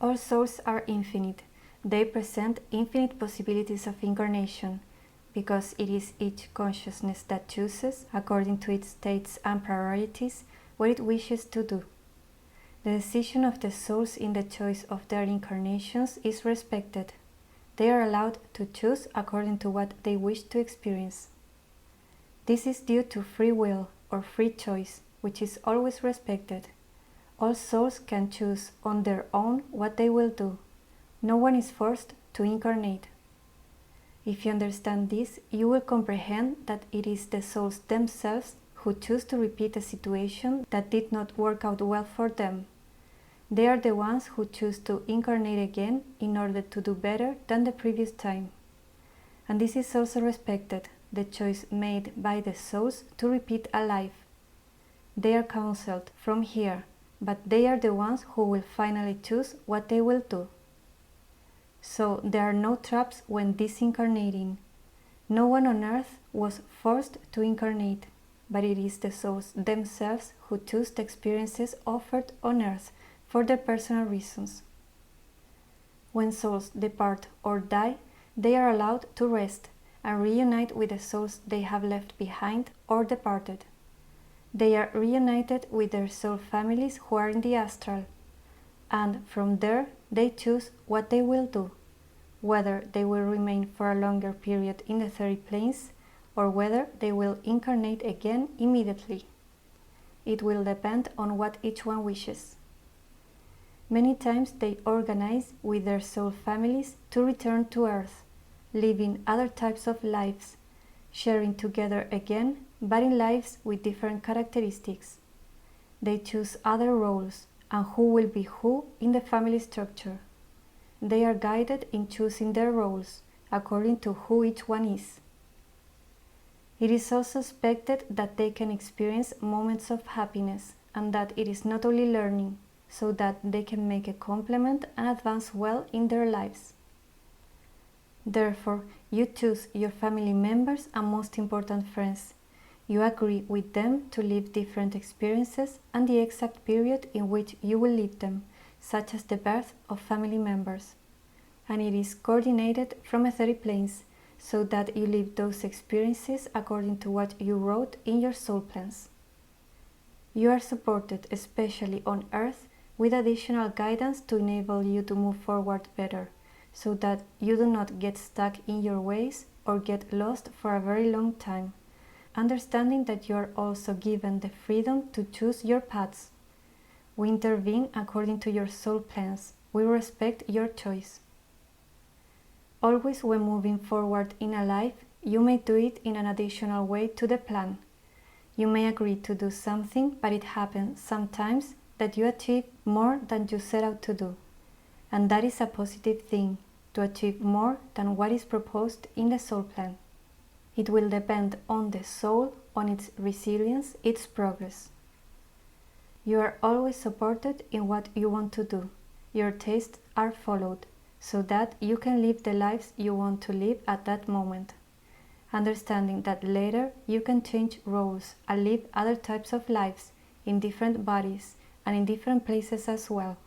All souls are infinite. They present infinite possibilities of incarnation, because it is each consciousness that chooses, according to its states and priorities, what it wishes to do. The decision of the souls in the choice of their incarnations is respected. They are allowed to choose according to what they wish to experience. This is due to free will or free choice, which is always respected. All souls can choose on their own what they will do. No one is forced to incarnate. If you understand this, you will comprehend that it is the souls themselves who choose to repeat a situation that did not work out well for them. They are the ones who choose to incarnate again in order to do better than the previous time. And this is also respected, the choice made by the souls to repeat a life. They are counseled from here, but they are the ones who will finally choose what they will do. So there are no traps when disincarnating. No one on earth was forced to incarnate, but it is the souls themselves who choose the experiences offered on earth for their personal reasons. When souls depart or die, they are allowed to rest and reunite with the souls they have left behind or departed. They are reunited with their soul families who are in the astral, and from there they choose what they will do, whether they will remain for a longer period in the 30 planes or whether they will incarnate again immediately. It will depend on what each one wishes. Many times they organize with their soul families to return to Earth, living other types of lives, sharing together again, but in lives with different characteristics. They choose other roles and who will be who in the family structure. They are guided in choosing their roles according to who each one is. It is also expected that they can experience moments of happiness and that it is not only learning, so that they can make a complement and advance well in their lives. Therefore, you choose your family members and most important friends. You agree with them to live different experiences and the exact period in which you will live them, such as the birth of family members. And it is coordinated from etheric planes, so that you live those experiences according to what you wrote in your soul plans. You are supported, especially on Earth, with additional guidance to enable you to move forward better, so that you do not get stuck in your ways or get lost for a very long time, understanding that you are also given the freedom to choose your paths. We intervene according to your soul plans. We respect your choice. Always when moving forward in a life, you may do it in an additional way to the plan. You may agree to do something, but it happens sometimes that you achieve more than you set out to do. And that is a positive thing, to achieve more than what is proposed in the soul plan. It will depend on the soul, on its resilience, its progress. You are always supported in what you want to do. Your tastes are followed, so that you can live the lives you want to live at that moment, understanding that later you can change roles and live other types of lives in different bodies and in different places as well.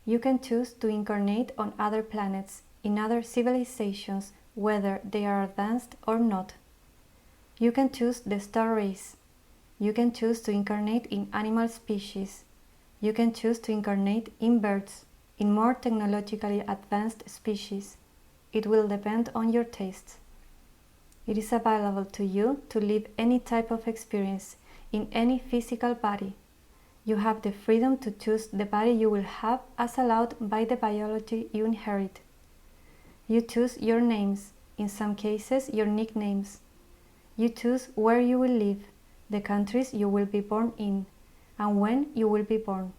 You can choose to incarnate on other planets, in other civilizations, whether they are advanced or not. You can choose the star race. You can choose to incarnate in animal species. You can choose to incarnate in birds, in more technologically advanced species. It will depend on your tastes. It is available to you to live any type of experience in any physical body. You have the freedom to choose the body you will have as allowed by the biology you inherit. You choose your names, in some cases your nicknames. You choose where you will live, the countries you will be born in, and when you will be born.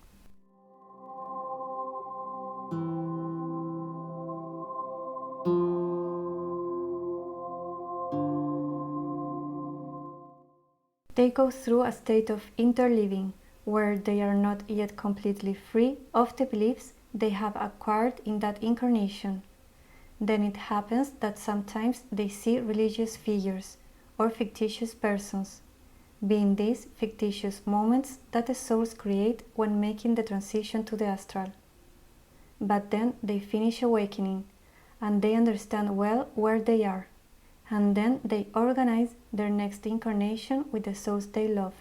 They go through a state of interliving, where they are not yet completely free of the beliefs they have acquired in that incarnation. Then it happens that sometimes they see religious figures or fictitious persons, being these fictitious moments that the souls create when making the transition to the astral. but then they finish awakening, and they understand well where they are, and then they organize their next incarnation with the souls they love.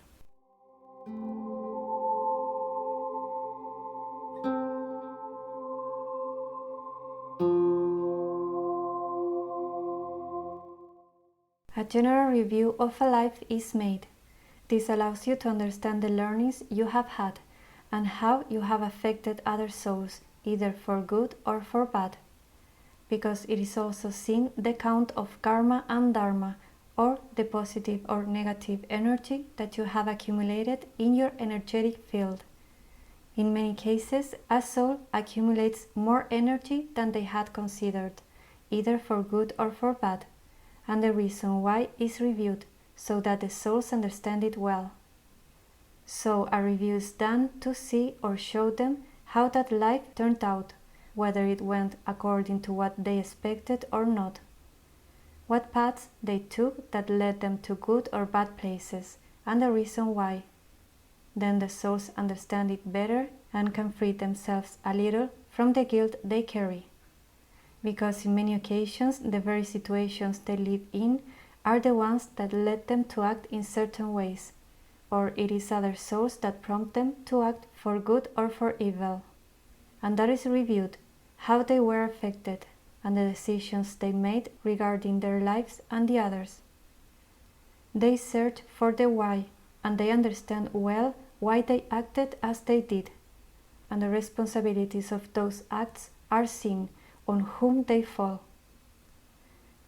A general review of a life is made. This allows you to understand the learnings you have had and how you have affected other souls, either for good or for bad, because it is also seen the count of karma and dharma, or the positive or negative energy that you have accumulated in your energetic field. In many cases, a soul accumulates more energy than they had considered, either for good or for bad, and the reason why is reviewed, so that the souls understand it well. So a review is done to see or show them how that life turned out, whether it went according to what they expected or not, what paths they took that led them to good or bad places, and the reason why. Then the souls understand it better and can free themselves a little from the guilt they carry, because in many occasions the very situations they live in are the ones that led them to act in certain ways, or it is other souls that prompt them to act for good or for evil. And that is reviewed, how they were affected, and the decisions they made regarding their lives and the others. They search for the why, and they understand well why they acted as they did, and the responsibilities of those acts are seen on whom they fall.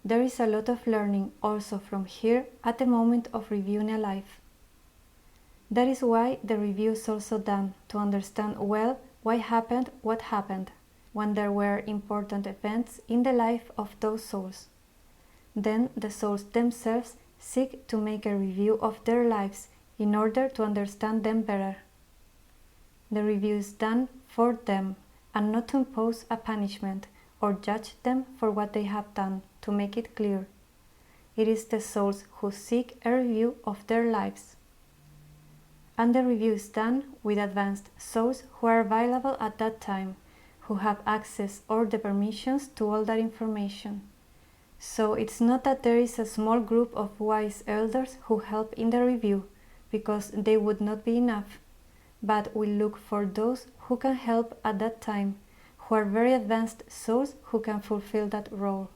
There is a lot of learning also from here at the moment of reviewing a life. That is why the review is also done, to understand well why happened what happened, when there were important events in the life of those souls. Then the souls themselves seek to make a review of their lives in order to understand them better. The review is done for them, and not to impose a punishment or judge them for what they have done, to make it clear. It is the souls who seek a review of their lives. And the review is done with advanced souls who are available at that time, who have access or the permissions to all that information. So it's not that there is a small group of wise elders who help in the review, because they would not be enough, but we look for those who can help at that time, who are very advanced souls who can fulfill that role.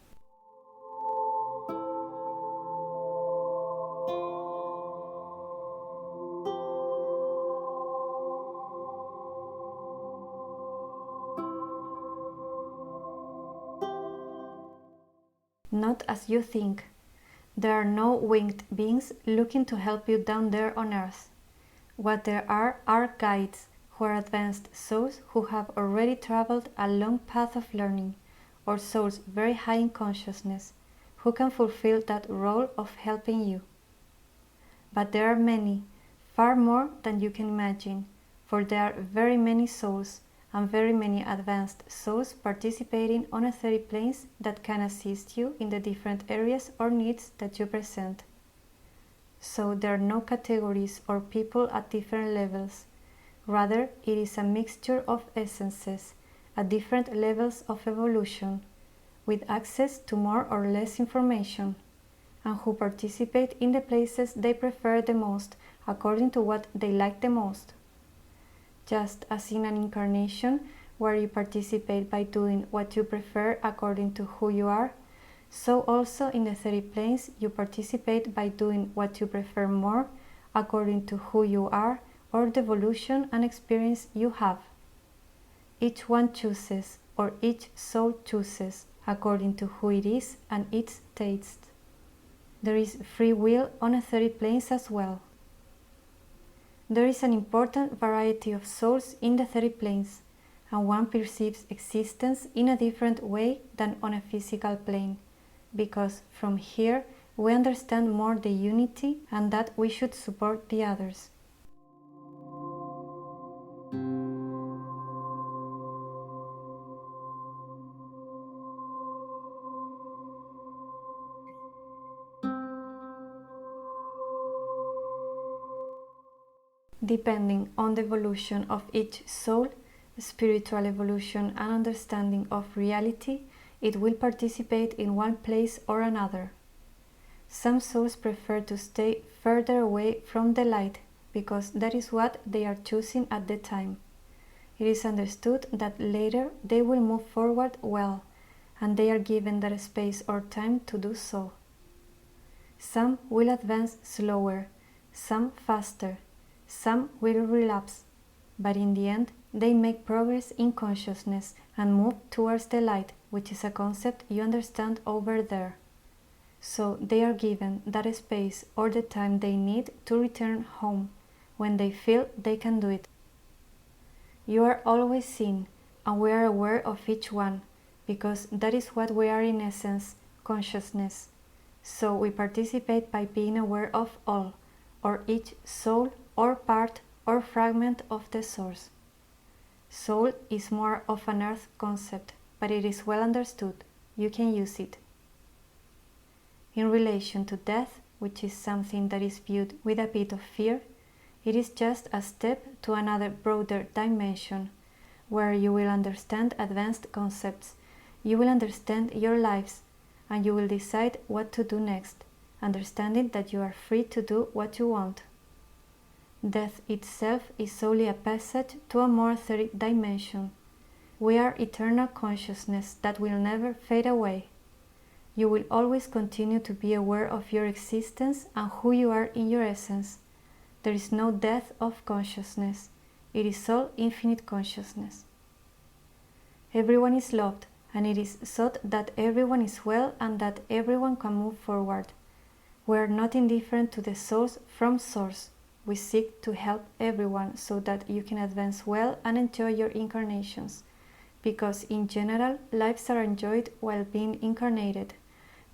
Not as you think. There are no winged beings looking to help you down there on earth. What there are guides who are advanced souls who have already traveled a long path of learning, or souls very high in consciousness, who can fulfill that role of helping you. But there are many, far more than you can imagine, for there are very many souls and very many advanced souls participating on etheric planes that can assist you in the different areas or needs that you present. So there are no categories or people at different levels. Rather, it is a mixture of essences at different levels of evolution, with access to more or less information, and who participate in the places they prefer the most according to what they like the most. Just as in an incarnation where you participate by doing what you prefer according to who you are, so also in the etheric planes you participate by doing what you prefer more according to who you are or the evolution and experience you have. Each one chooses, or each soul chooses, according to who it is and its taste. There is free will on etheric planes as well. There is an important variety of souls in the etheric planes, and one perceives existence in a different way than on a physical plane, because from here we understand more the unity and that we should support the others. Depending on the evolution of each soul, spiritual evolution and understanding of reality, it will participate in one place or another. Some souls prefer to stay further away from the light because that is what they are choosing at the time. It is understood that later they will move forward well, and they are given that space or time to do so. Some will advance slower, some faster, some will relapse, but in the end they make progress in consciousness and move towards the light, which is a concept you understand over there. So they are given that space or the time they need to return home when they feel they can do it. You are always seen, and we are aware of each one, because that is what we are in essence, consciousness. So we participate by being aware of all, or each soul, or part, or fragment of the source. Soul is more of an earth concept, but it is well understood. You can use it. In relation to death, which is something that is viewed with a bit of fear, it is just a step to another broader dimension, where you will understand advanced concepts, you will understand your lives, and you will decide what to do next, understanding that you are free to do what you want. Death itself is solely a passage to a more etheric dimension. We are eternal consciousness that will never fade away. You will always continue to be aware of your existence and who you are in your essence. There is no death of consciousness. It is all infinite consciousness. Everyone is loved, and it is thought that everyone is well and that everyone can move forward. We are not indifferent to the source from source. We seek to help everyone so that you can advance well and enjoy your incarnations, because in general, lives are enjoyed while being incarnated.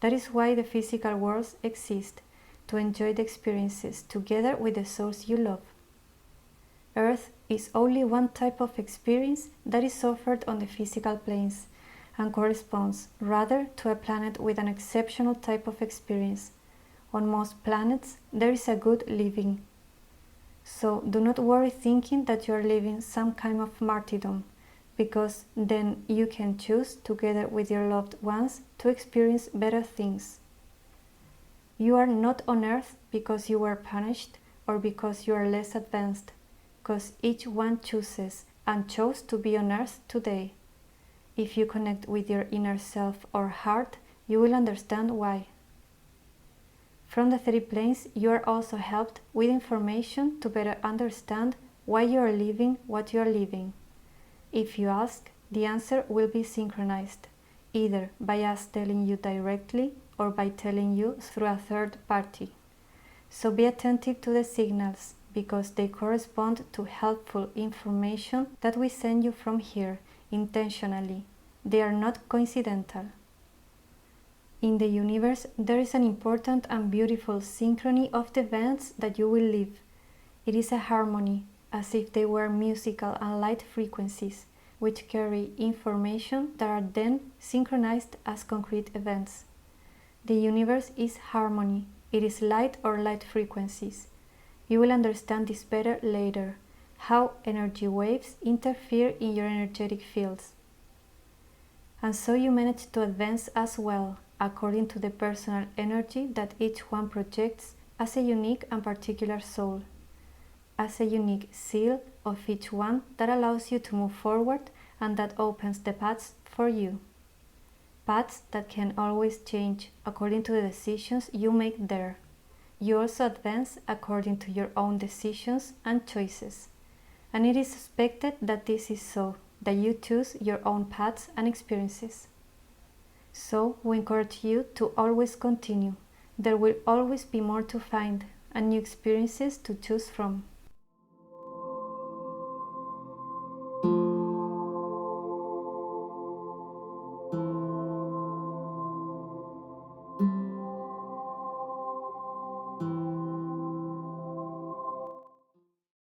That is why the physical worlds exist, to enjoy the experiences together with the source you love. Earth is only one type of experience that is offered on the physical planes and corresponds rather to a planet with an exceptional type of experience. On most planets, there is a good living. So do not worry thinking that you are living some kind of martyrdom, because then you can choose together with your loved ones to experience better things. You are not on earth because you were punished or because you are less advanced, because each one chooses and chose to be on earth today. If you connect with your inner self or heart, you will understand why. From the three planes, you are also helped with information to better understand why you are living what you are living. If you ask, the answer will be synchronized, either by us telling you directly or by telling you through a third party. So be attentive to the signals, because they correspond to helpful information that we send you from here intentionally. They are not coincidental. In the universe, there is an important and beautiful synchrony of the events that you will live. It is a harmony, as if they were musical and light frequencies, which carry information that are then synchronized as concrete events. The universe is harmony. It is light or light frequencies. You will understand this better later, how energy waves interfere in your energetic fields. And so you manage to advance as well, according to the personal energy that each one projects as a unique and particular soul, as a unique seal of each one that allows you to move forward and that opens the paths for you. Paths that can always change according to the decisions you make there. You also advance according to your own decisions and choices. And it is expected that this is so, that you choose your own paths and experiences. So we encourage you to always continue. There will always be more to find and new experiences to choose from.